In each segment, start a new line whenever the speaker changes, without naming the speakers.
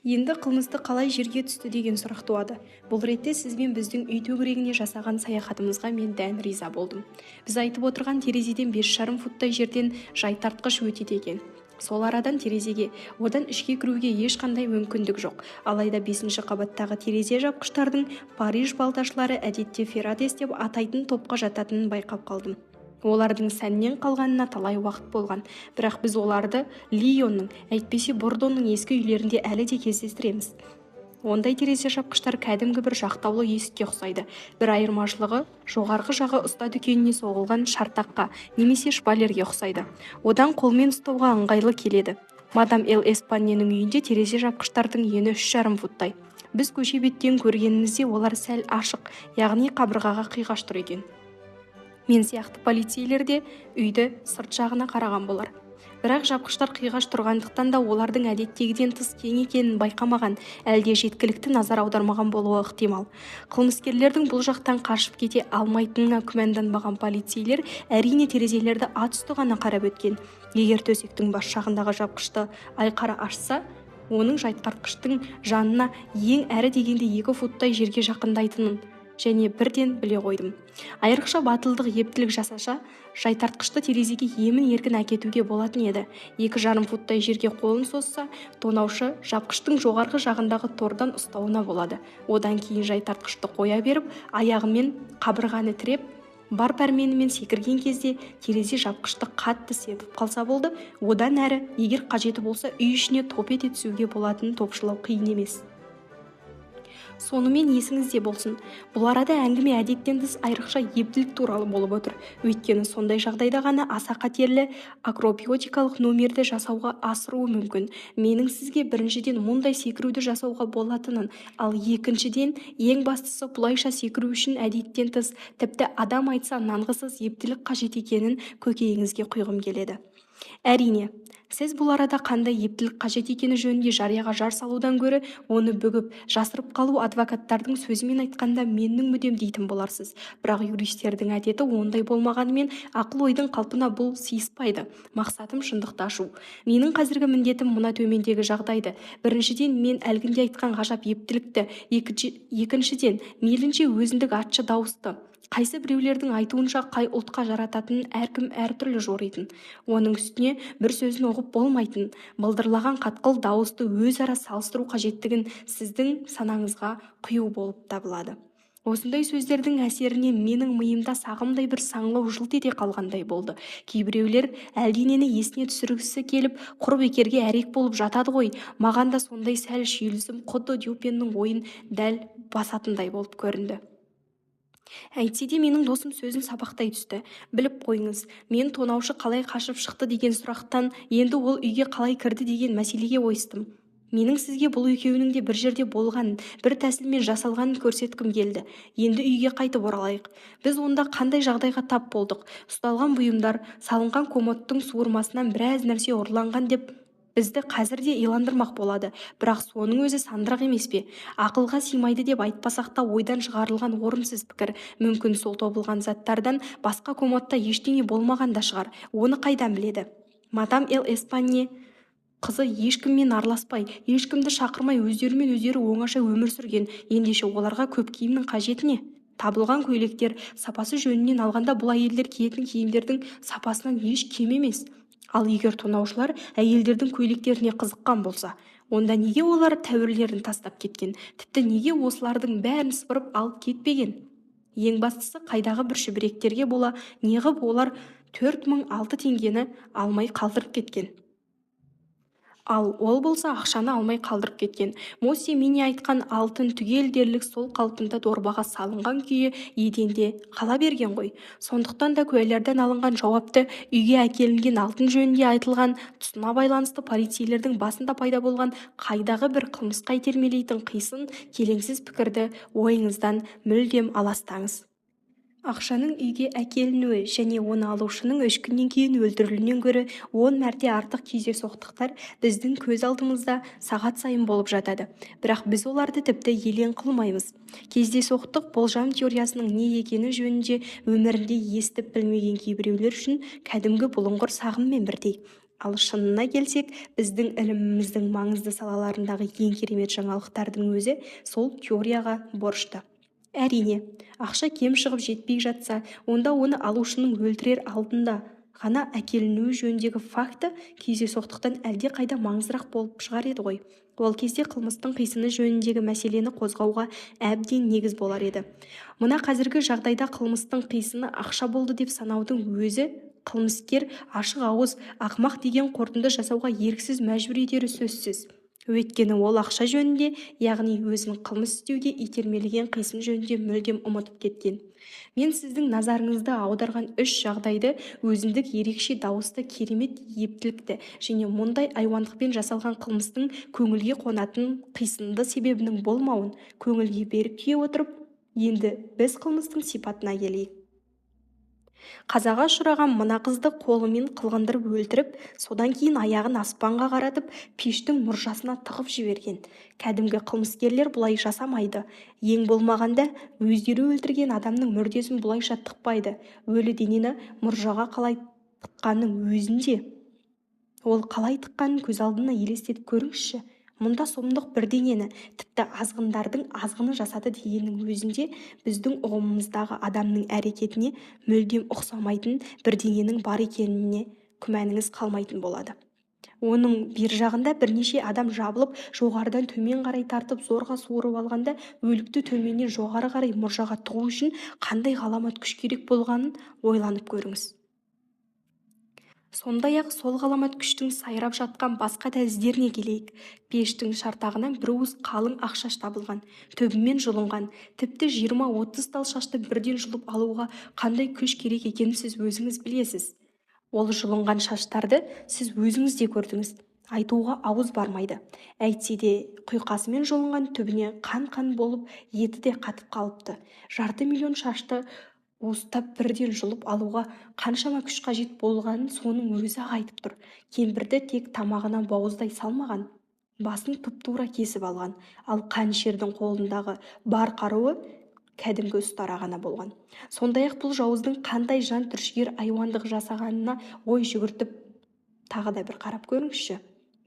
Енді қылмысты қалай жерге түсті деген сұрақ туады. Бұл ретте сізбен біздің үй төңірегіне жасаған саяхатымызға мен дән риза болдым. Біз айтып отырған терезеден 5,5 футтай жерден жайтартқыш өтеді екен. Сол арадан терезеге, одан ішке кіруге ешқандай мүмкіндік жоқ. Алайда 5-ші қабаттағы терезе жапқыштардың Париж балташылары әдетте Ферратес деп атайтын топқа жататынын байқап қалдым. Олардың сәннен қалғанына талай уақыт болған, бірақ біз оларды Лионның, әйтпесе Бордоның ескі үйлерінде әлі де кездестіреміз. Ондай терезе жапқыштар кәдімгі бір жақтаулы есікке ұқсайды. Бір айырмашылығы, жоғарғы жағы ұста дүкеніне соғылған шартаққа немесе шпалерге ұқсайды. Одан қолмен ұстауға ыңғайлы келеді. Мадам Эл Эспаньенің үйінде терезе жапқыштардың ені 3,5 футтай. Біз көше беттен көргенімізде олар сәл ашық, яғни қабырғаға қиғаш тұр екен. Мен сияқты полицейлер де үйді сырт жағына қараған болар. Бірақ жапқыштар қиғаш тұрғандықтан да олардың әдеттегіден тыс кең екенін байқамаған, әлде жеткілікті назар аудармаған болуы ықтимал. Қылмыскерлердің бұл жақтан қашып кете алмайтынына күмәнданбаған полицейлер әрине терезелерді ат үсті ғана қарап өткен. Егер төсектің бас жағындағы жапқышты айқара ашса, оның жайтқартқыштың жанына ең әрі дегенде 2 футтай жерге жақындайтынын және бірден біле қойдым. Айрықша батылдық, ептілік жасаша, жайтартқышты терезеге емін-еркін әкетуге болатын еді. 2,5 футтай жерге қолын созса, тонаушы жапқыштың жоғарғы жағындағы тордан ұстауына болады. Одан кейін жайтартқышты қоя беріп, аяғымен қабырғаны тіреп, бар пәрменімен секірген кезде терезе жапқышты қатты себіп қалса болды. Одан әрі, егер қажеті болса, үй ішіне топ ете түсуге болатынын топшылау қиын емес. Сонымен есіңізде болсын, бұл арада әңгіме әдеттен тыс айрықша ептілік туралы болып отыр. Өйткені сондай жағдайда ғана аса қатерлі акробиотикалық номерді жасауға асыруы мүмкін. Менің сізге біріншіден мұндай секіруді жасауға болатынын, ал екіншіден ең бастысы бұлайша секіру үшін әдеттен тыс, тіпті адам айтса нанғысыз ептілік қажет екенін көкейіңізге құйғым келеді. Әрине, сіз бұл арада қандай ептілік қажет екені жөнінде жарияға жар салудан гөрі оны бүгіп, жасырып қалу адвокаттардың сөзімен айтқанда менің мүддем дейтін боларсыз. Бірақ юристердің әдеті ондай болмағанымен ақыл-ойдың қалпына бұл сыйыспайды. Мақсатым шындықты ашу. Менің қазіргі міндетім мына төмендегі жағдайды. Біріншіден, мен әлгінде айтқан ғажап ептілікті, екіншіден, мейлінше өзіндік атшы дауысты. Қайсы біреулердің айтуынша қай ұлтқа жарататынын әркім әртүрлі жоритын. Оның үстіне бір сөзін оғып болмайтын, былдырлаған қатқыл дауысты өзара салыстыру қажеттігін сіздің санаңызға құю болып табылады. Осындай сөздердің әсерінен менің миымда сағымдай бір саңлау жылт ете қалғандай болды. Кейбіреулер әлденені есіне түсіргісі келіп, құр бекерге әрек болып жатады ғой. Маған да сондай сәл шүйілісім құдды Дюпеннің ойын дәл басатындай болып көрінді. Әйтсе де менің досым сөзін сабақтай түсті. Біліп қойыңыз, мен тонаушы қалай қашып шықты деген сұрақтан енді ол үйге қалай кірді деген мәселеге ойыстым. Менің сізге бұл екеуінің де бір жерде болғанын, бір тәсілмен жасалғанын көрсеткім келді. Енді үйге қайтып оралайық. Біз онда қандай жағдайға тап болдық? Ұсталған бұйымдар, салынған комоттың суырмасынан біраз нәрсе ұрланған деп бізді қазір де иландырмақ болады. Бірақ соның өзі сандырақ емес пе? Ақылға сыймайды деп айтпасақ та ойдан шығарылған орынсыз пікір. Мүмкін сол тобылған заттардан басқа комодта ештеңе болмаған да шығар. Оны қайдан біледі? Мадам Эл Эспанье қызы ешкіммен араласпай, ешкімді шақырмай өздерімен өздері оңаша өмір сүрген. Ендеше оларға көп киімнің қажеті не? Табылған көйлектер сапасы жөнінен алғанда бұл әйелдер киетін киімдердің сапасынан еш кем емес. Ал егер тонаушылар әйелдердің көйлектеріне қызыққан болса, онда неге олар тәуірлерін тастап кеткен? Тіпті неге осылардың бәрін сыпырып алып кетпеген? Ең бастысы қайдағы бір шүбіректерге бола, неғып олар 4,006 теңгені алмай қалдырып кеткен? Ал ол болса ақшаны алмай қалдырып кеткен. Моси мені айтқан алтын түгел дерлік сол қалпында дорбаға салынған күйі еденде қала берген ғой. Сондықтан да куәлерден алынған жауапты үйге әкелінген алтын жөнінде айтылған тұсына байланысты полицейлердің басында пайда болған қайдағы бір қылмысқа итермелейтін қисын, келеңсіз пікірді ойыңыздан мүлдем аластаңыз. Ақшаның үйге әкелінуі және оны алушының 3 күннен кейін өлтірілуінен гөрі 10 мәрте артық кездейсоқтықтар біздің көз алдымызда сағат сайын болып жатады. Бірақ біз оларды тіпті елең қылмаймыз. Кездейсоқтық болжам теориясының не екені жөнінде өмірінде естіп білмеген кейбіреулер үшін кәдімгі бұлыңғыр сағыммен бірдей. Ал шынына келсек, біздің іліміміздің маңызды салаларындағы ең керемет жаңалықтардың өзі сол теорияға борышты. Әрине, ақша кем шығып жетпей жатса, онда оны алушының өлтірер алдында ғана әкелінуі жөніндегі факті кездейсоқтықтан әлде қайда маңыздырақ болып шығар еді ғой. Ол кезде қылмыстың қисыны жөніндегі мәселені қозғауға әбден негіз болар еді. Мына қазіргі жағдайда қылмыстың қисыны ақша болды деп санаудың өзі қылмыскер ашық ауыз ақымақ деген қорытынды жасауға еріксіз мәжбүр етері сөзсіз. Өйткені ол ақша жөнінде, яғни өзін қылмыс істеуге итермелеген қисын жөнінде мүлдем ұмытып кеткен. Мен сіздің назарыңызды аударған үш жағдайды өзіндік ерекше дауысты, керемет ептілікті және мұндай айуандықпен жасалған қылмыстың көңілге қонатын қисынды себебінің болмауын көңілге беріп түйе отырып, енді біз қылмыстың сипатына келейік. Қазаға ұшыраған мына қызды қолымен қылғындырып өлтіріп, содан кейін аяғын аспанға қаратып, пештің мұржасына тығып жіберген. Кәдімгі қылмыскерлер бұлай жасамайды. Ең болмағанда өздері өлтірген адамның мүрдесін бұлайша тықпайды. Өлі денені мұржаға қалай тыққанның өзінде. Ол қалай тыққанын көз алдына елестетіп көріңізші. Мұнда сұмдық бірдеңені, тіпті азғындардың азғыны жасады дегеннің өзінде біздің ұғымымыздағы адамның әрекетіне мүлдем ұқсамайтын бірдеңенің бар екеніне күмәніңіз қалмайтын болады. Оның бер жағында бірнеше адам жабылып, жоғарыдан төмен қарай тартып, зорға суырып алғанда, өлікті төменнен жоғары қарай мұржаға тығу үшін қандай ғаламат күш керек болғанын ойланып көріңіз. Сондай-ақ сол ғаламат күштің сайрап жатқан басқа да іздеріне келейік. Пештің шартағынан бір уыс қалың ақ шаш табылған, түбімен жұлынған, тіпті 20-30 тал шашты бірден жұлып алуға қандай күш керек екенін сіз өзіңіз білесіз. Ол жұлынған шаштарды сіз өзіңіз де көрдіңіз. Айтуға ауыз бармайды. Әйтсе де құйқасымен жұлынған, түбіне қан-қан болып, еті де қатып қалыпты. 500.000 шашты уыстап бірден жұлып алуға қаншама күш қажет болғанын соның өзі-ақ айтып тұр. Кемпірді тек тамағына бауыздай салмаған, басын тұп-тура кесіп алған, ал қанішердің қолындағы бар қаруы кәдімгі ұстара ғана болған. Сондай-ақ бұл жауыздың қандай жан түршігер айуандық жасағанына ой жүгіртіп тағы да бір қарап көріңізші.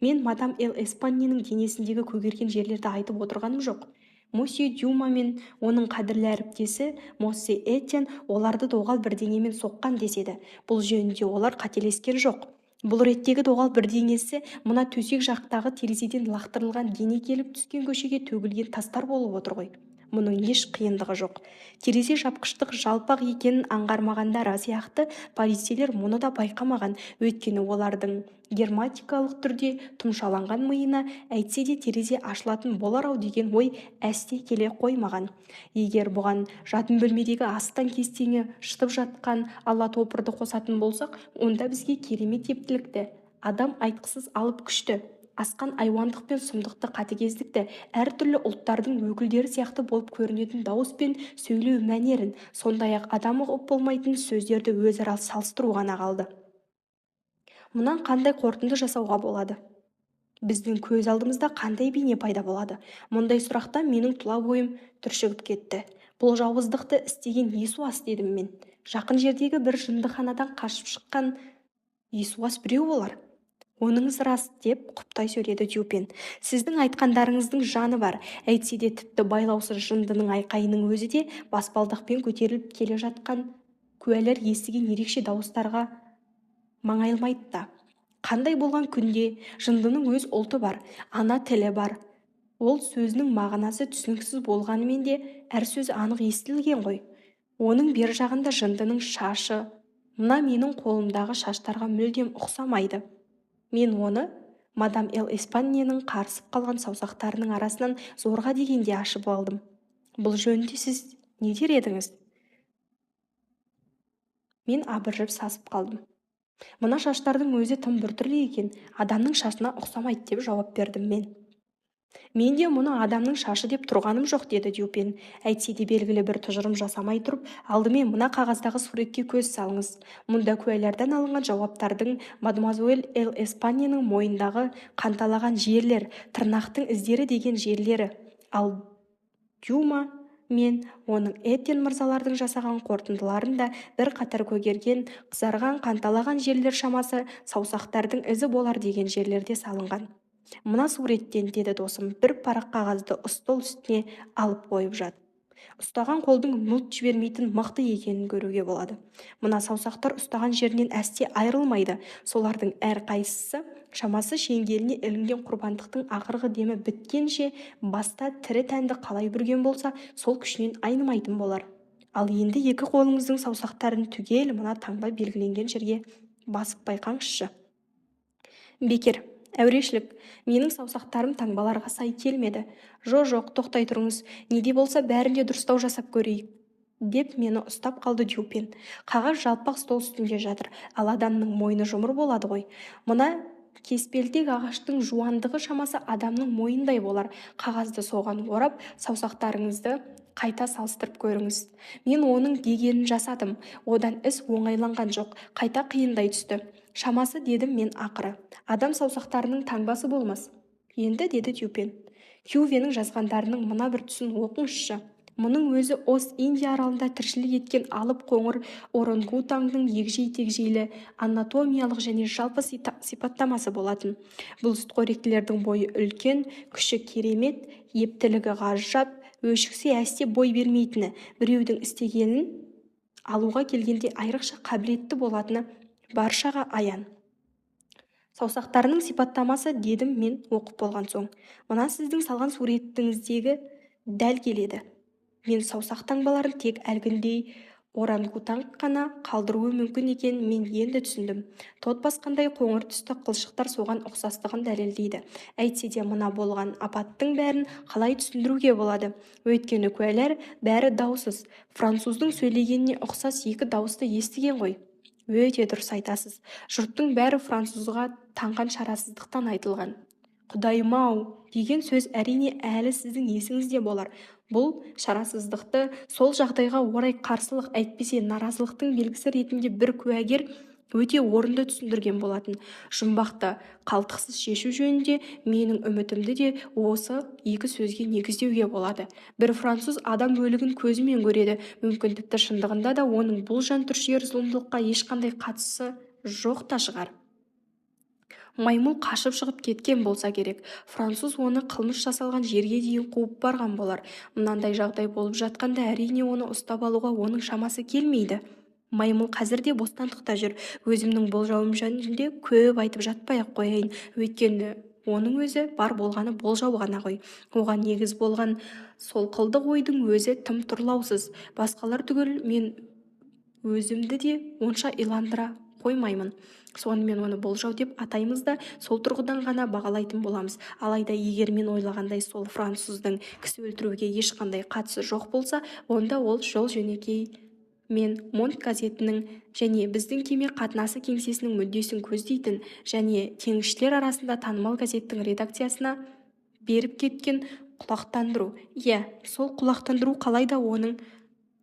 Мен мадам Эл Эспаньенің денесіндегі көгерген жерлерді айтып отырғаным жоқ. Мосье Дюма мен оның қадірлі әріптесі Моссе Этьен оларды доғал бірдеңемен соққан деседі. Бұл жөнінде олар қателескен жоқ. Бұл реттегі доғал бірдеңесі мына төсек жақтағы терезеден лақтырылған дене келіп түскен көшеге төгілген тастар болып отыр ғой. Мұның еш қиындығы жоқ. Терезе жапқыштық жалпақ екенін аңғармағандары сияқты полицейлер мұны да байқамаған, өйткені олардың герметикалық түрде тұмшаланған миына әйтсе де терезе ашылатын болар-ау деген ой әсте келе қоймаған. Егер бұған жатын бөлмедегі астан кестеңі шытып жатқан алла топырды қосатын болсақ, онда бізге керемет ептілікті, адам айтқысыз алып күшті, асқан айуандық пен сұмдықты, қатыгездікті, әртүрлі ұлттардың өкілдері сияқты болып көрінетін дауыс пен сөйлеу мәнерін, сондай-ақ адам ұғып болмайтын сөздерді өзара салыстыру ғана қалды. Мұнан қандай қорытынды жасауға болады? Біздің көз алдымызда қандай бейне пайда болады? Мұндай сұрақта менің тұла бойым түршігіп кетті. Бұл жауыздықты істеген Есуас дедім мен. Жақын жердегі бір жындыханадан қашып шыққан Есуас біреу болар. Оныңыз рас деп құптай сөйледі Дюпен. Сіздің айтқандарыңыздың жаны бар. Әйтсе де тіпті байлаусыз жындының айқайының өзі де баспалдақпен көтеріліп келе жатқан куәлер естіген ерекше дауыстарға маңайлмайды да. Қандай болған күнде жындының өз ұлты бар, ана тілі бар. Ол сөзінің мағынасы түсініксіз болғанымен де әр сөзі анық естілген ғой. Оның бер жағында жындының шашы, мына менің қолымдағы шаштарға мүлдем ұқсамайды. Мен оны мадам Эл Эспаньенің қарысып қалған саусақтарының арасынан зорға дегенде ашып алдым. Бұл жөнінде сіз не дер едіңіз? Мен абыржып сасып қалдым. Мына шаштардың өзі тым біртүрлі екен, адамның шашына ұқсамайды деп жауап бердім мен. Мен де мұны адамның шашы деп тұрғаным жоқ, деді Дюпен. Әйтсе де белгілі бір тұжырым жасамай тұрып, алдымен мына қағаздағы суретке көз салыңыз. Мұнда куәлерден алынған жауаптардың мадемуазель Эл Эспаньенің мойындағы қанталаған жерлер, тырнақтың іздері деген жерлері. Ал Дюма мен оның Этьен мырзалардың жасаған қорытындыларын да бір қатар көгерген, қызарған, қанталаған жерлер шамасы саусақтардың ізі болар деген жерлерде салынған. Мына суреттен, деді досым, бір парақ қағазды стол үстіне алып қойып жатып. Ұстаған қолдың мүлт жібермейтін мықты екенін көруге болады. Мына саусақтар ұстаған жерінен әсте айырылмайды. Солардың әрқайсысы шамасы шеңгеліне ілінген құрбандықтың ақырғы демі біткенше баста тірі тәнді қалай бүрген болса, сол күшінен айнымайтын болар. Ал енді екі қолыңыздың саусақтарын түгел мына таңба белгіленген жерге басып байқаңызшы. Бекер, әурешілік, менің саусақтарым таңбаларға сай келмеді. Жоқ, тоқтай тұрыңыз, неде болса бәрінде дұрыстау жасап көрейік, деп мені ұстап қалды Дюпен. Қағаз жалпақ стол үстінде жатыр, ал адамның мойны жұмыр болады ғой. Мына кеспелтек ағаштың жуандығы шамасы адамның мойындай болар. Қағазды соған орап, саусақтарыңызды қайта салыстырып көріңіз. Мен оның дегенін жасадым. Одан іс оңайланған жоқ, қайта қиындай түсті. Шамасы, дедім мен ақыры. Адам саусақтарының таңбасы болмас. Енді, деді Дюпен, Кювенің жазғандарының мына бір тұсын оқыңызшы. Мұның өзі Ост-Индия аралында тіршілік еткен алып қоңыр орангутангның егжей-тегжейлі анатомиялық және жалпы сипаттамасы болатын. Бұл сүтқоректілердің бойы үлкен, күші керемет, ептілігі ғажап, өшіксе әсте бой бермейтіні, біреудің істегенін алуға келгенде айрықша қабілетті болатыны баршаға аян. Саусақтарының сипаттамасы, дедім мен оқып болған соң. Мына сіздің салған суретіңіздегі дәл келеді. Мен саусақ таңбаларын тек әлгіндей орангутанг қана қалдыруы мүмкін екен мен енді түсіндім. Тот басқандай қоңыр түсті қылшықтар соған ұқсастығын дәлелдейді. Әйтсе де мына болған апаттың бәрін қалай түсіндіруге болады? Өйткені куәлер бәрі даусыз. Француздың сөйлегеніне ұқсас екі дауысты естіген ғой. Өте дұрыс айтасыз. Жұрттың бәрі французға таңған шарасыздықтан айтылған. Құдайым-ау деген сөз әрине әлі сіздің есіңізде болар. Бұл шарасыздықты сол жағдайға орай қарсылық әйтпесе наразылықтың белгісі ретінде бір куәгер өте орынды түсіндірген болатын. Жұмбақты қалтқысыз шешу жөнінде менің үмітімді де осы екі сөзге негіздеуге болады. Бір француз адам өлігін көзімен көреді, мүмкін тіпті шындығында да оның бұл жан түршігер зұлымдылыққа ешқандай қатысы жоқ та шығар. Маймыл қашып шығып кеткен болса керек. Француз оны қылмыс жасалған жерге дейін қуып барған болар. Мынандай жағдай болып жатқанда әрине оны ұстап алуға оның шамасы келмейді. Маймыл қазір де бостандықта жүр. Өзімнің болжауым жөнінде көп айтып жатпай-ақ қояйын. Өйткені оның өзі бар болғаны болжау ғана ғой. Оған негіз болған сол қылдық ойдың өзі тым тұрлаусыз. Басқалар түгіл мен өзімді де онша иландыра қоймаймын. Сонымен оны болжау деп атаймыз да сол тұрғыдан ғана бағалайтын боламыз. Алайда егер мен ойлағандай сол француздың кісі өлтіруге ешқандай қатысы жоқ болса, онда ол жол жөнекей мен Монт газетінің және біздің кеме қатынасы кеңсесінің мүддесін көздейтін және теңізшілер арасында танымал газеттің редакциясына беріп кеткен құлақтандыру. Сол құлақтандыру қалайда оның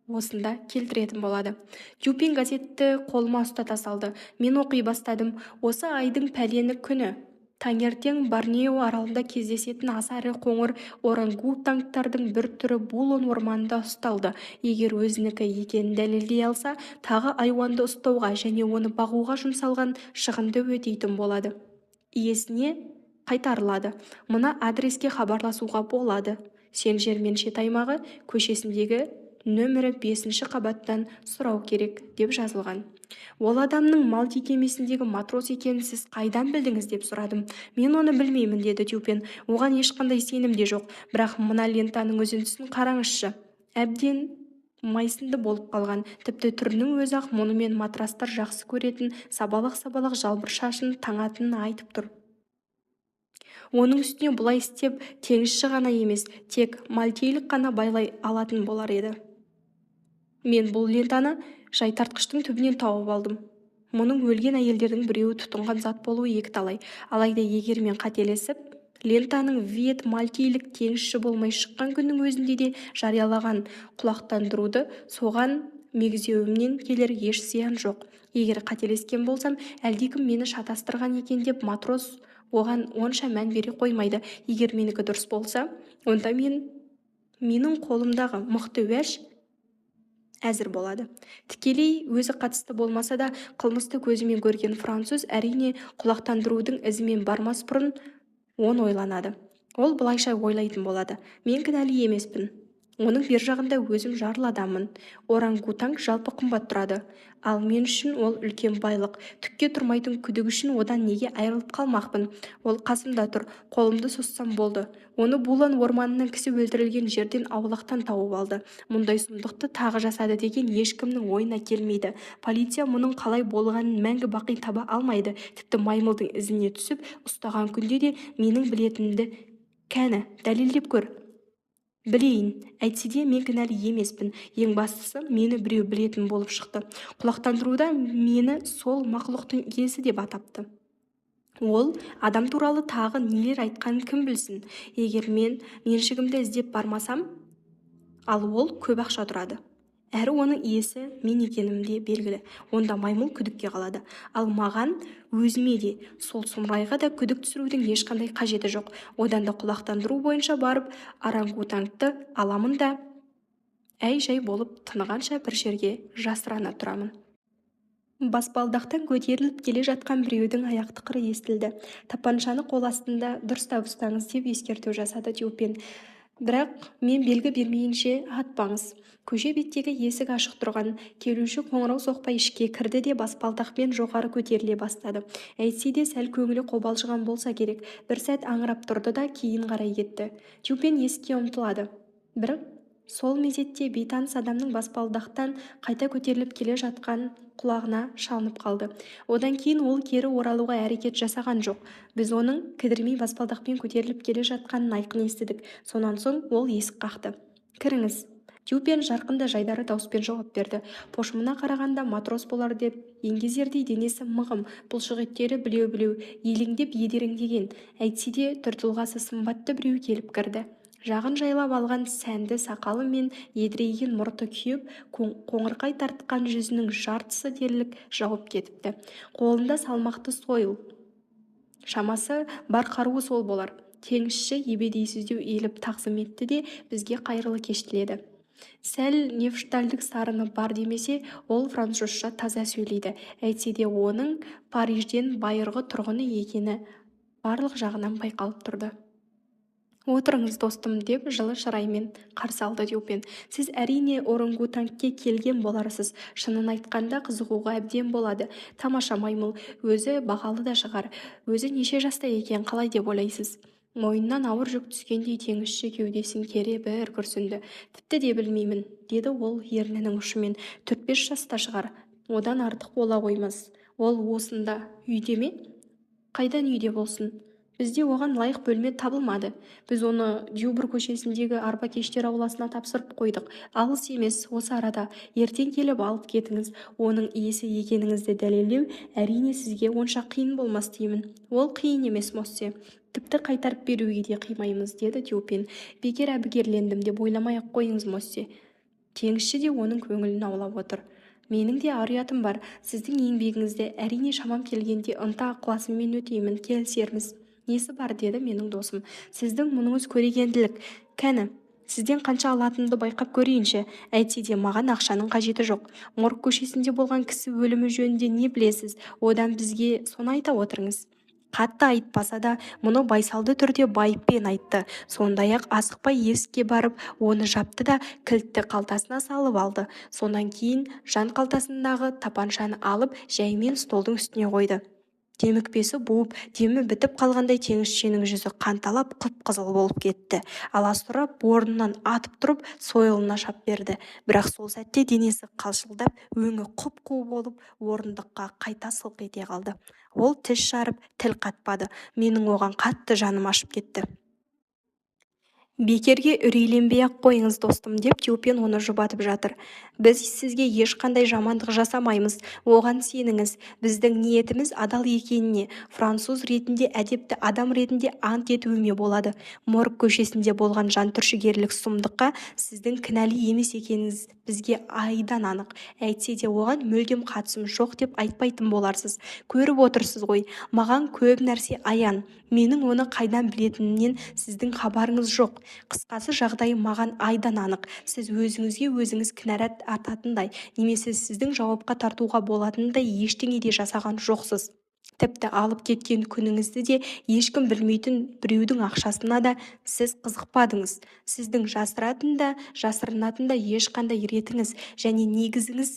осында келтіретін болады. Дюпен газетті қолыма ұстата салды. Мен оқи бастадым. Осы айдың пәлені күні таңертең Борнео аралында кездесетін аса ірі қоңыр орангутангтардың бір түрі Булон орманында ұсталды. Егер өзінікі екенін дәлелдей алса, тағы айуанды ұстауға және оны бағуға жұмсалған шығынды өтейтін болады. Иесіне қайтарылады. Мына адреске хабарласуға болады. Сен-Жермен-Шет аймағы көшесіндегі нөмірі 5-ші қабаттан сұрау керек, деп жазылған. Ол адамның Малти кемесіндегі матрос екенін сіз қайдан білдіңіз, деп сұрадым. Мен оны білмеймін, деді Дюпен. Оған ешқандай сенім де жоқ. Бірақ мына лентаның үзіндісін қараңызшы. Әбден майсынды болып қалған. Тіпті түрінің өзі-ақ мұнымен матрастар жақсы көретін сабалақ-сабалақ жалбыр шашын таңатынын айтып тұр. Оның үстіне бұлай істеп теңізші ғана емес, тек мальтейлік қана байлай алатын болар еді. Мен бұл лентаны жайтартқыштың түбінен тауып алдым. Мұның өлген әйелдердің біреуі тұтынған зат болуы екіталай. Алайда егер мен қателесіп, лентаның виет мальтейлік теңізші болмай шыққан күннің өзінде де жариялаған құлақтандыруды соған мегзеуімнен келер еш зиян жоқ. Егер қателескен болсам, әлдекім мені шатастырған екен деп матрос оған онша мән бере қоймайды. Егер менікі дұрыс болса, онда мен менің қолымдағы мықты уәж әзір болады. Тікелей өзі қатысты болмаса да, қылмысты көзімен көрген француз әрине құлақтандырудың ізімен бармас бұрын ойланады. Ол былайша ойлайтын болады: мен кінәлі емеспін. Оның бер жағында өзім жарлы адаммын. Орангутанг жалпы қымбат тұрады. Ал мен үшін ол үлкен байлық. Түкке тұрмайтын күдік үшін одан неге айырылып қалмақпын? Ол қасымда тұр, қолымды соссам болды. Оны Булан орманынан кісі өлтірілген жерден аулақтан тауып алды. Мұндай сұмдықты тағы жасады деген ешкімнің ойына келмейді. Полиция мұның қалай болғанын мәңгі бақи таба алмайды. Тіпті маймылдың ізіне түсіп ұстаған күнде де менің білетінімді кәні дәлелдеп көр. Білейін, әйтсе де мен кінәлі емеспін. Ең бастысы, мені біреу білетін болып шықты. Құлақтандыруда мені сол мақұлықтың иесі деп атапты. Ол адам туралы тағы нелер айтқанын кім білсін. Егер мен меншігімді іздеп бармасам, ал ол көп ақша тұрады. Әрі оның иесі мен екенімде белгілі. Онда маймыл күдікке қалады. Ал маған, өзіме де, сол сұмырайға да күдік түсірудің ешқандай қажеті жоқ. Одан да құлақтандыру бойынша барып, орангутангты аламын да әй-шәй болып тынығанша бір жерге жасырана тұрамын. Баспалдақтан көтеріліп келе жатқан біреудің аяқ тықыры естілді. Тапаншаны қол астында дұрыстап ұстаңыз деп ескерту жасады Дюпен. Бірақ мен белгі бермейінше атпаңыз. Көше беттегі есік ашық тұрған. Келуші қоңырау соқпай ішке кірді де баспалдақпен жоғары көтеріле бастады. Әйтсе де сәл көңілі қобалжыған болса керек. Бір сәт аңырап тұрды да кейін қарай кетті. Дюпен есікке ұмтылады. Бірақ сол мезетте бейтаныс адамның баспалдақтан қайта көтеріліп келе жатқан құлағына шалынып қалды. Одан кейін ол кері оралуға әрекет жасаған жоқ. Біз оның кідірмей баспалдақпен көтеріліп келе жатқанын айқын естідік. Сонан соң ол есік қақты. Кіріңіз. Дюпен жарқында жайдары дауыспен жауап берді. Пошымына қарағанда матрос болар деп, еңгезердей денесі мығым, бұлшық еттері білеу-білеу, елеңдеп едереңдеген. Әйтсе де түр-тұлғасы сымбатты біреу келіп кірді. Жағын жайлап алған сәнді сақалы мен едірейген мұрты күйіп, қоңырқай тартқан жүзінің жартысы дерлік жауып кетіпті. Қолында салмақты сойыл. Шамасы бар қаруы сол болар. Теңізші ебедейсіздеу иіліп тағзым етті де бізге қайырлы кеш тіледі. Сәл невштальдік сарыны бар демесе, ол французша таза сөйлейді. Әйтсе де оның Парижден байырғы тұрғыны екені барлық жағынан байқалып тұрды. Отырыңыз, достым, деп жылы шыраймен қарсы алды Дюпен. Сіз әрине орангутангке келген боларсыз. Шынын айтқанда қызығуға әбден болады. Тамаша маймыл, өзі бағалы да шығар. Өзі неше жаста екен, қалай деп ойлайсыз? Мойнынан ауыр жүк түскендей теңізші кеудесін кере бір күрсінді. Тіпті де білмеймін, деді ол ернінің ұшымен. 4-5 жаста шығар. Одан артық бола қоймас. Ол осында, үйде ме? Қайдан үйде болсын? Бізде оған лайық бөлме табылмады. Біз оны Дюбр көшесіндегі арба кештер ауласына тапсырып қойдық. Алыс емес, осы арада. Ертең келіп алып кетіңіз. Оның иесі екеніңізді дәлелдеу әрине сізге онша қиын болмас деймін. Ол қиын емес, Моссе. Тіпті қайтарып беруге де қимаймыз, деді Дюпен. Бекер әбігерлендім деп ойламай-ақ қойыңыз, Моссе. Теңізші де оның көңілін аулап отыр. Менің де ар-ұятым бар. Сіздің еңбегіңізді әрине шамам келгенде ынта-ықыласыммен өтеймін, келісерміз. Несі бар, деді менің досым. Сіздің мұныңыз көрегенділік. Кәні, сізден қанша алатынымды байқап көрейінші. Әйтсе де маған ақшаның қажеті жоқ. Морг көшесінде болған кісі өлімі жөнінде не білесіз? Одан бізге соны айта отырыңыз. Қатты айтпаса да, мұны байсалды түрде байыппен айтты. Сондай-ақ асықпай есікке барып, оны жапты да кілтті қалтасына салып алды. Сонан кейін жан қалтасындағы тапаншаны алып, жаймен столдың үстіне қойды. Демікпесі буып, демі бітіп қалғандай теңізшінің жүзі қанталап қып-қызыл болып кетті. Аласұрап, орнынан атып тұрып, сойылына шап берді. Бірақ сол сәтте денесі қалшылдап, өңі құп-қу болып, орындыққа қайта сылқ ете қалды. Ол тіс жарып, тіл қатпады. Менің оған қатты жаным ашып кетті. Бекерге үрейленбей-ақ қойыңыз, достым, деп Дюпен оны жұбатып жатыр. Біз сізге ешқандай жамандық жасамаймыз. Оған сеніңіз. Біздің ниетіміз адал екеніне, француз ретінде, әдепті адам ретінде ант етуіме болады. Морг көшесінде болған жантүршігерлік сұмдыққа сіздің кінәлі емес екеніңіз бізге айдан анық. Әйтсе де оған мүлдем қатысым жоқ деп айтпайтын боларсыз. Көріп отырсыз ғой, маған көп нәрсе аян. Менің оны қайдан білетінімнен сіздің хабарыңыз жоқ. Қысқасы, жағдай маған айдан анық. Сіз өзіңізге өзіңіз кінәрат артатындай, немесе сіздің жауапқа тартуға болатындай ештеңе де жасаған жоқсыз. Тіпті алып кеткен күніңізді де ешкім білмейтін біреудің ақшасына да сіз қызықпадыңыз. Сіздің жасыратын да, жасырынатын да ешқандай ретіңіз және негізіңіз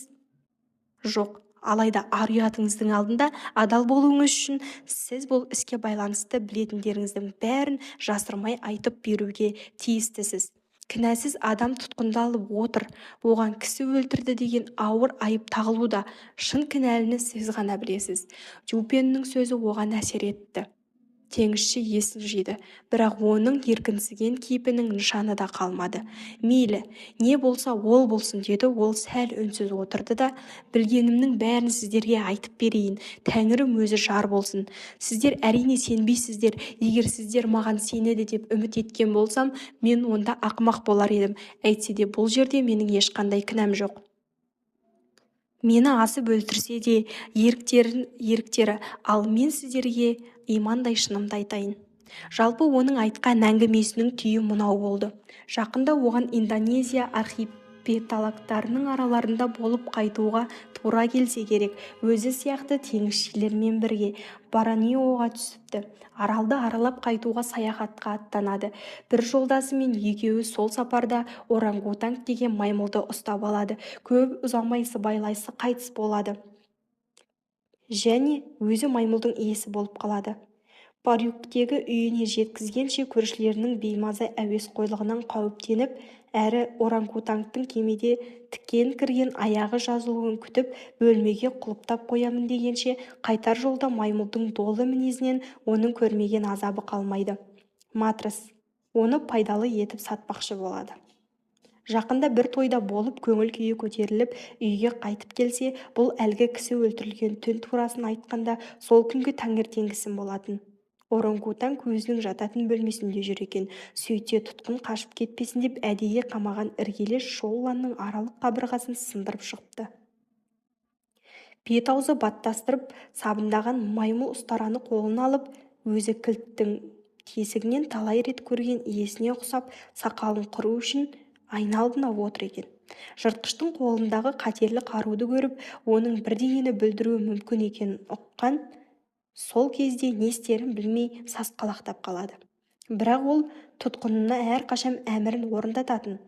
жоқ. Алайда ар-ұятыңыздың алдында адал болуыңыз үшін сіз бұл іске байланысты білетіндеріңіздің бәрін жасырмай айтып беруге тиістісіз. Кінәсіз адам тұтқындалып отыр. Оған кісі өлтірді деген ауыр айып тағылуда. Шын кінәліні сіз ғана білесіз. Дюпеннің сөзі оған әсер етті. Теңізші есін жиды, бірақ оның еркінсіген кейпінің нышаны да қалмады. Мейлі, не болса ол болсын, деді ол сәл үнсіз отырды да, білгенімнің бәрін сіздерге айтып берейін. Тәңірім өзі жар болсын. Сіздер әрине сенбейсіздер. Егер сіздер маған сенеді деп үміт еткен болсам, мен онда ақымақ болар едім. Әйтсе де бұл жерде менің ешқандай кінәм жоқ. Мені асып өлтірсе де еріктері, ал мен сіздерге имандай шынымды айтайын. Жалпы оның айтқан әңгімесінің түйі мынау болды. Жақында оған Индонезия архипелагтарының араларында болып қайтуға тура келсе керек. Өзі сияқты теңізшілермен бірге Борнеоға түсіпті. Аралды аралап қайтуға саяхатқа аттанады. Бір жолдасымен екеуі сол сапарда орангутанг деген маймылды ұстап алады. Көп ұзамай сыбайласы қайтыс болады. Және өзі маймылдың иесі болып қалады. Парюктегі үйіне жеткізгенше көршілерінің беймаза әуесқойлығынан қауіптеніп, әрі орангутангтың кемеде тікен кірген аяғы жазылуын күтіп, бөлмеге құлыптап қоямын дегенше, қайтар жолда маймылдың долы мінезінен оның көрмеген азабы қалмайды. Матрос оны пайдалы етіп сатпақшы болады. Жақында бір тойда болып, көңіл күйі көтеріліп, үйге қайтып келсе, бұл әлгі кісі өлтірілген түн турасын айтқанда сол күнгі таңертеңгісін болатын. Орангутанг өзінің жататын бөлмесінде жүр екен. Сөйтсе тұтқын қашып кетпесін деп әдейі қамаған іргелес шоуланның аралық қабырғасын сындырып шығыпты. Бет-аузы баттастырып сабындаған маймыл ұстараны қолына алып, өзі кілттің тесігінен талай рет көрген иесіне ұқсап, сақалын қыру үшін айналдына отыр екен. Жыртқыштың қолындағы қатерлі қаруды көріп, оның бірдеңені бүлдіруі мүмкін екенін ұққан, сол кезде не істерін білмей сасқалақтап қалады. Бірақ ол тұтқынына әрқашан әмірін орындататын.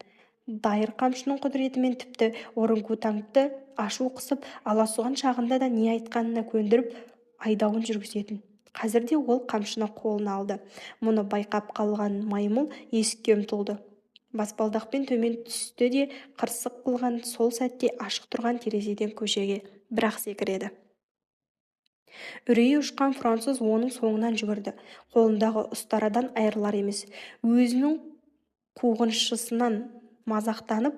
Дайыр қамшының құдіретімен тіпті орангутангты ашу қысып, аласұған шағында да не айтқанына көндіріп айдауын жүргізетін. Қазірде ол қамшыны қолына алды. Мұны байқап қалған маймыл есікке ұмтылды. Баспалдақпен төмен түсті де қырсық қылған сол сәтте ашық тұрған терезеден көшеге бір-ақ секіреді. Үрейі ұшқан француз оның соңынан жүгірді. Қолындағы ұстарадан айырылар емес. Өзінің қуғыншысынан мазақтанып,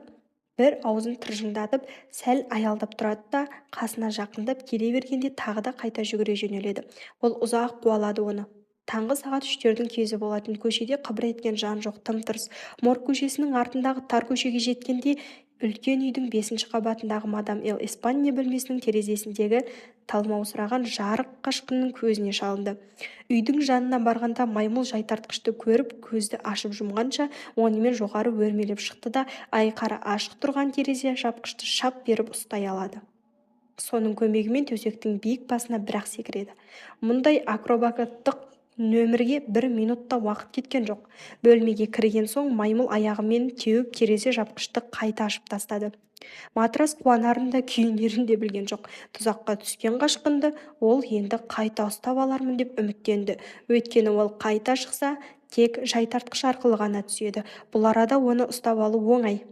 бір аузын тыржыңдатып, сәл аялдап тұрады да, қасына жақындап келе бергенде тағы да қайта жүгіре жөнеледі. Ол ұзақ қуалады оны. Таңғы сағат 3-тердің кезі болатын. Көшеде қыбыр еткен жан жоқ, тым-тырыс. Морг көшесінің артындағы тар көшеге жеткенде үлкен үйдің 5-ші қабатындағы мадам Эл Испания бөлмесінің терезесіндегі талмаусыраған жарық қашқынның көзіне шалынды. Үйдің жанына барғанда маймыл жайтартқышты көріп, көзді ашып жұмғанша онымен жоғары өрмелеп шықты да, айқара ашық тұрған терезе жапқышты шап беріп ұстай алады. Соның көмегімен төсектің биік басына бір-ақ секіреді. Мұндай акробаттық нөмірге 1 минутта уақыт кеткен жоқ. Бөлмеге кірген соң маймыл аяғымен теуіп терезе жапқышты қайта ашып тастады. Матрос қуанарын да күйінерін де білген жоқ. Тұзаққа түскен қашқынды ол енді қайта ұстап алармын деп үміттенді. Өйткені ол қайта шықса, тек жайтартқыш арқылы ғана түседі. Бұл арада оны ұстап алу оңай.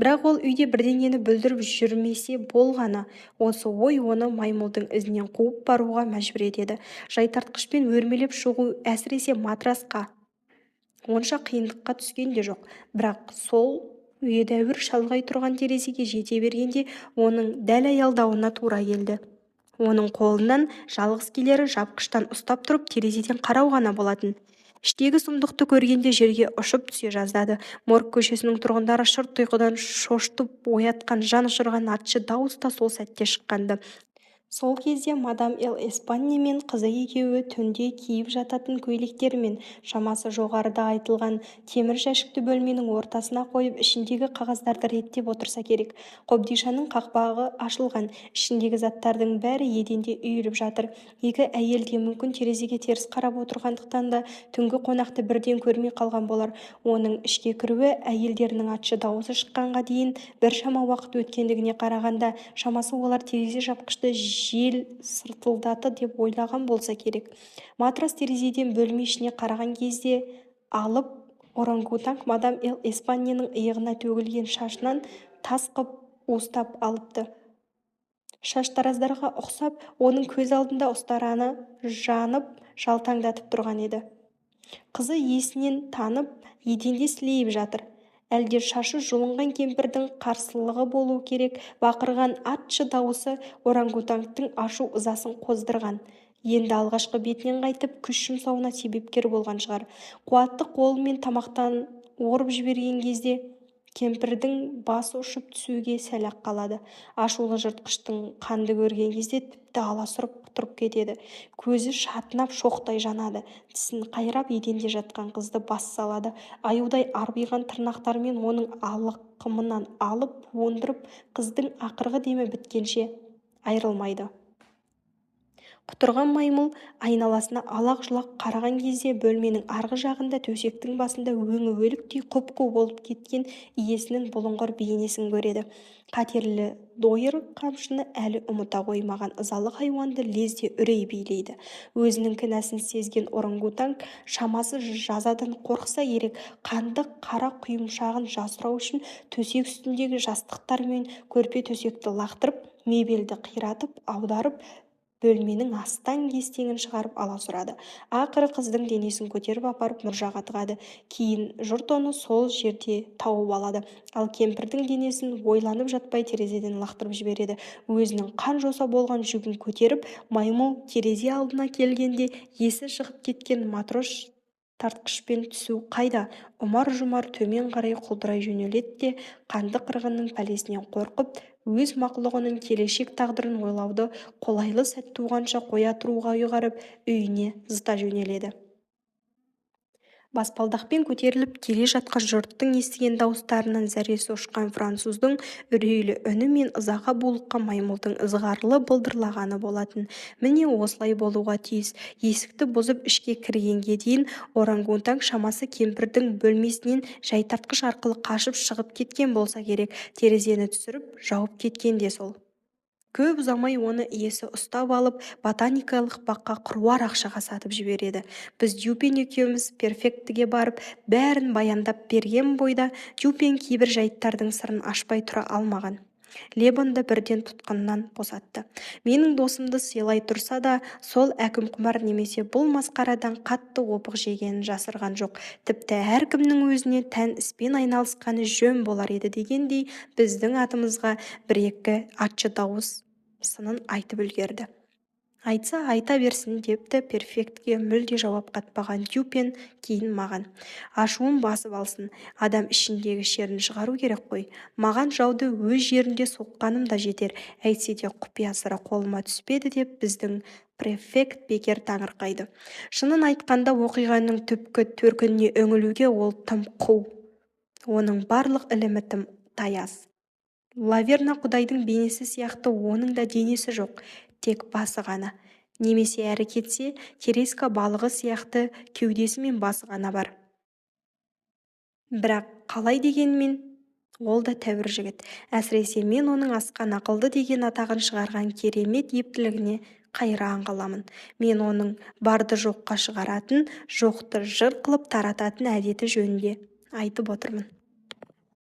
Бірақ ол үйде бірдеңені бүлдіріп жүрмесе болғаны. Осы ой оны маймылдың ізінен қуып баруға мәжбүр етеді. Жайтартқышпен өрмелеп шығу әсіресе матрасқа онша қиындыққа түскен де жоқ. Бірақ сол едәуір шалғай тұрған терезеге жете бергенде оның дәл аялдауына тура келді. Оның қолынан жалғыз келері жапқыштан ұстап тұрып терезеден қарау ғана болатын. Іштегі сұмдықты көргенде жерге ұшып түсе жаздады. Морг көшесінің тұрғындары шырт ұйқыдан шошытып оятқан жан ұшырған атшы дауыс та сол сәтте шыққанды. Сол кезде мадам эл эспанье мен қызы екеуі түнде киіп жататын көйлектері мен шамасы жоғарыда айтылған темір жәшікті бөлменің ортасына қойып ішіндегі қағаздарды реттеп отырса керек. Қобдишаның қақпағы ашылған, ішіндегі заттардың бәрі еденде үйіліп жатыр. Екі әйел де мүмкін терезеге теріс қарап отырғандықтан да түнгі қонақты бірден көрмей қалған болар. Оның ішке кіруі әйелдерінің ащы дауысы шыққанға дейін біршама уақыт өткендігіне қарағанда, шамасы олар терезе жапқышты жел сыртылдаты деп ойлаған болса керек. Матрос терезеден бөлме ішіне қараған кезде алып орангутанг мадам эл эспаньенің иығына төгілген шашынан тас қып уыстап алыпты. Шаштараздарға ұқсап, оның көз алдында ұстараны жанып жалтаңдатып тұрған еді. Қызы есінен танып, еденде сілейіп жатыр. Әлде шашы жұлынған кемпірдің қарсылығы болу керек, бақырған атшы дауысы орангутангтың ашу ызасын қоздырған. Енді алғашқы бетінен қайтып күш жұмсауына себепкер болған шығар. Қуатты қолымен тамақтан орып жіберген кезде кемпірдің басы ұшып түсуге сәл-ақ қалады. Ашулы жыртқыштың қанды көрген кезде тіпті аласұрып тұрып кетеді. Көзі шатынап шоқтай жанады. Тісін қайрап еденде жатқан қызды бас салады. Аюдай арбиған тырнақтарымен оның алқымынан алып буындырып, қыздың ақырғы демі біткенше айрылмайды. Құтырған маймыл айналасына алақ-жұлақ қараған кезде бөлменің арғы жағында төсектің басында өңі өліктей құп-қу болып кеткен иесінің бұлыңғыр бейнесін көреді. Қатерлі дойыр қамшыны әлі ұмыта қоймаған ызалы хайуанды лезде үрей билейді. Өзінің кінәсін сезген орангутанг шамасы жазадан қорқса керек, қанды қара құйымшағын жасырау үшін төсек үстіндегі жастықтар мен көрпе төсекті лақтырып, мебелді қиратып, аударып, бөлменің астаң-кестеңін шығарып аласұрады. Ақыры қыздың денесін көтеріп апарып мұржаға тығады. Кейін жұрт оны сол жерде тауып алады. Ал кемпірдің денесін ойланып жатпай терезеден лақтырып жібереді. Өзінің қан-жоса болған жүгін көтеріп, маймыл терезе алдына келгенде есі шығып кеткен матрос тартқышпен түсу қайда? Ұмар-жұмар төмен қарай құлдырай жөнеледі де, қанды қырғынның пәлесінен қорқып, өз мақұлығының келешек тағдырын ойлауды қолайлы сәт туғанша қоя тұруға ұйғарып, үйіне зыта жөнеледі. Баспалдақпен көтеріліп келе жатқан жұрттың естіген дауыстарынан зәресі ұшқан француздың үрейлі үні мен ызаға булыққан маймылдың ызғарлы былдырлағаны болатын. Міне осылай болуға тиіс. Есікті бұзып ішке кіргенге дейін орангутанг шамасы кемпірдің бөлмесінен жайтартқыш арқылы қашып шығып кеткен болса керек. Терезені түсіріп жауып кеткен де сол. Көп ұзамай оны иесі ұстап алып, ботаникалық баққа қыруар ақшаға сатып жібереді. Біз Дюпен екеуміз перфектіге барып, бәрін баяндап берген бойда, Дюпен кейбір жайттардың сырын ашпай тұра алмаған. Лебонды бірден тұтқыннан босатты. Менің досымды сыйлай тұрса да, сол әкімқұмар немесе бұл масқарадан қатты опық жегенін жасырған жоқ. Тіпті әркімнің өзіне тән іспен айналысқаны жөн болар еді дегендей, біздің атымызға бір-екі атшы дауыс сынын айтып үлгерді. Айтса айта берсін депті перфектке мүлде жауап қатпаған Дюпен кейін маған. Ашуын басып алсын, адам ішіндегі шерін шығару керек қой. Маған жауды өз жерінде соққаным да жетер, әйтсе де құпия сыры қолыма түспеді деп біздің префект бекер таңырқайды. Шынын айтқанда оқиғаның түпкі төркініне үңілуге ол тым қу. Оның барлық ілімі тым таяз. Лаверна құдайдың бейнесі сияқты оның да денесі жоқ, тек басы ғана. Немесе әрі кетсе, Тереска балығы сияқты кеудесі мен басы ғана бар. Бірақ қалай дегенмен, ол да тәуір жігіт. Әсіресе мен оның асқан ақылды деген атағын шығарған керемет ептілігіне қайран қаламын. Мен оның барды жоққа шығаратын, жоқты жыр қылып тарататын әдеті жөнінде айтып отырмын.